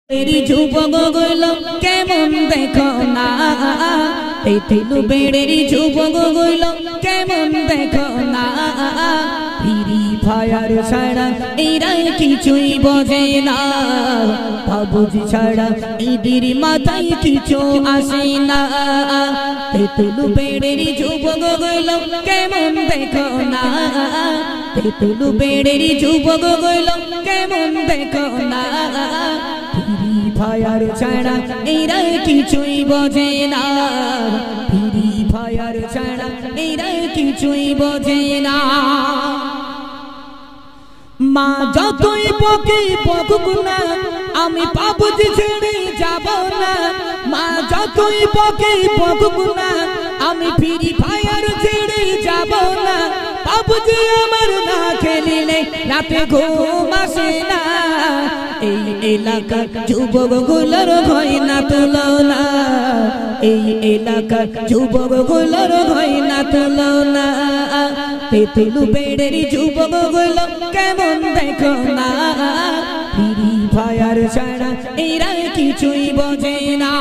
तेरी যুবক গইল কেমন দেখো না তেতুলু বেড়েরি যুবক গইল কেমন দেখো না ফ্রি ফায়ার ছাড়া এরা কিছুই বোঝে না বাবুজি ছাড়া এদের মাথায় কিছু আসে না তেতুলু বেড়েরি যুবক গইল কেমন দেখো না তেতুলু বেড়েরি যুবক গইল কেমন দেখো না ফায়ার ছাড়া এরা কিছুই বোঝে না ফ্রি ফায়ার ছাড়া এরা কিছুই বোঝে না মা যতই বকে বকুক না আমি বাবুজি ছেড়ে যাব না মা যতই বকে বকুক না আমি ফ্রি ফায়ার ছেড়ে যাব না বাবুজি আমার না খেলিলে রাতে ঘুম আসে না এই এলাকার যুবক গুলোর হয় না তুলনা এই এলাকার যুবক গুলোর হয় না তুলনা তেতুলু বেড়েরি যুবক গুলো কেমন দেখো না ফ্রি ফায়ার ছাড়া এরা কিছুই বোঝে না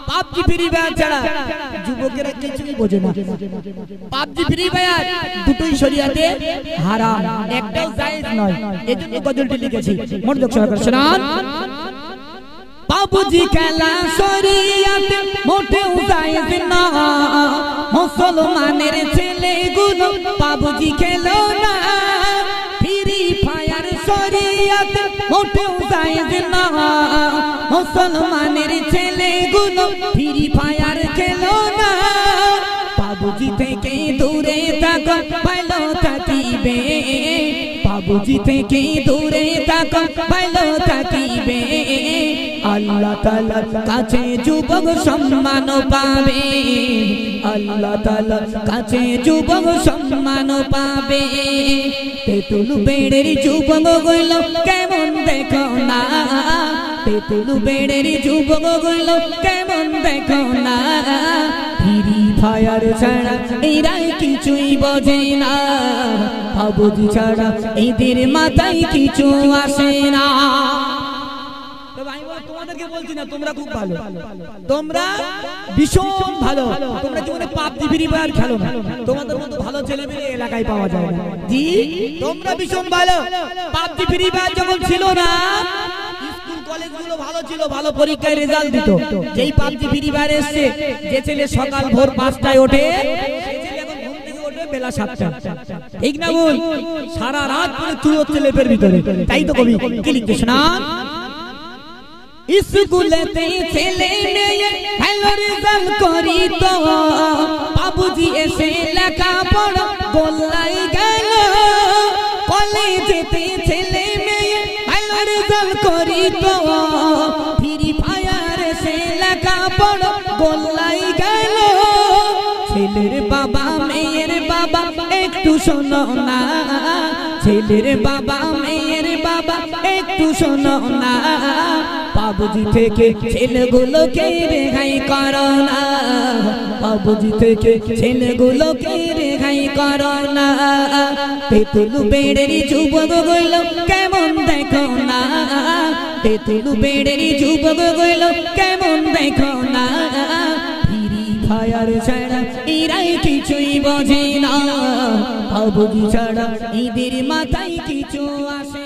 পাবজি ফ্রি ফায়ার ছাড়া যুবকেরা কিছুই বোঝে না পাবজি ফ্রি ফায়ার দুটোই শরিয়াতে হারাম একটাও জায়েজ নয় এজন্য গজলটি লিখেছি মনোযোগ সহকারে শুনুন বাবুজি খেলা শরিয়াতে মোটেও জায়েজ না মুসলমানের ছেলেগুলো বাবুজি খেলো না ফ্রি ফায়ার শরিয়াতে মোটেও জায়েজ না মুসলমানের ছেলেগুলো ফ্রি ফায়ার খেলো না বাবুজি থেকে দূরে থাকো ভালো থাকিবে বাবুজি থেকে দূরে থাকো ভালো থাকিবে আল্লাহ তাআলার কাছে যুবক সম্মান পাবে আল্লাহ তাআলার কাছে যুবক সম্মান পাবে তেতুলু বেড়ের যুবক গইল কেমন দেখো না তেতুলু বেড়ের যুবক গইল কেমন দেখো না ফ্রি ফায়ার ছাড়া এরা কিছুই বোঝে না বাবুজি ছাড়া এদের মাথায় কিছু আসে না তোমাদেরকে বলছি না তোমরা খুব ভালো তোমরা ভীষণ ভালো তোমরা জীবনে পাবজি ফ্রি ফায়ার খেলো না তোমাদের মতো ভালো ছেলে মেয়ে এলাকায় পাওয়া যায় না জি তোমরা ভীষণ ভালো পাবজি ফ্রি ফায়ার যখন ছিল না স্কুল কলেজগুলো ভালো ছিল ভালো পরীক্ষায় রেজাল্ট দিত যেই পাবজি ফ্রি ফায়ার এসেছে যে ছেলে সকাল ভোর 5টায় ওঠে সেই ছেলে এখন ঘুম থেকে ওঠে বেলা 7টা ঠিক না বল সারা রাত পড়ে তুই হচ্ছে লেপের ভিতরে তাই তো কবি কি লিখছিস না স্কুলেতে ছেলে মেয়ে ভালো রেজাল্ট করি তো বাবুজি এসে লেখাপড়া গোল্লাই গেল কলেজেতে ছেলে মেয়ে ভালো রেজাল্ট করি তো ফ্রি ফায়ার এসে লেখাপড়া গোল্লাই গেল ছেলের বাবা মেয়ের বাবা একটু শোনো না ছেলের বাবা মেয়ের বাবা একটু শোনো না বাবুজি থেকে ছেলেগুলোকে রেহাই করো না বাবুজি থেকে ছেলেগুলোকে রেহাই করো না তেতুলু বেড়েরি যুবক গইল কেমন দেখো না তেতুলু বেড়েরি যুবক গইল কেমন দেখো না ফ্রি ফায়ার ছাড়া এরা কিছুই বোঝে না বাবুজি ছাড়া এদের মাথায় কিছু আসে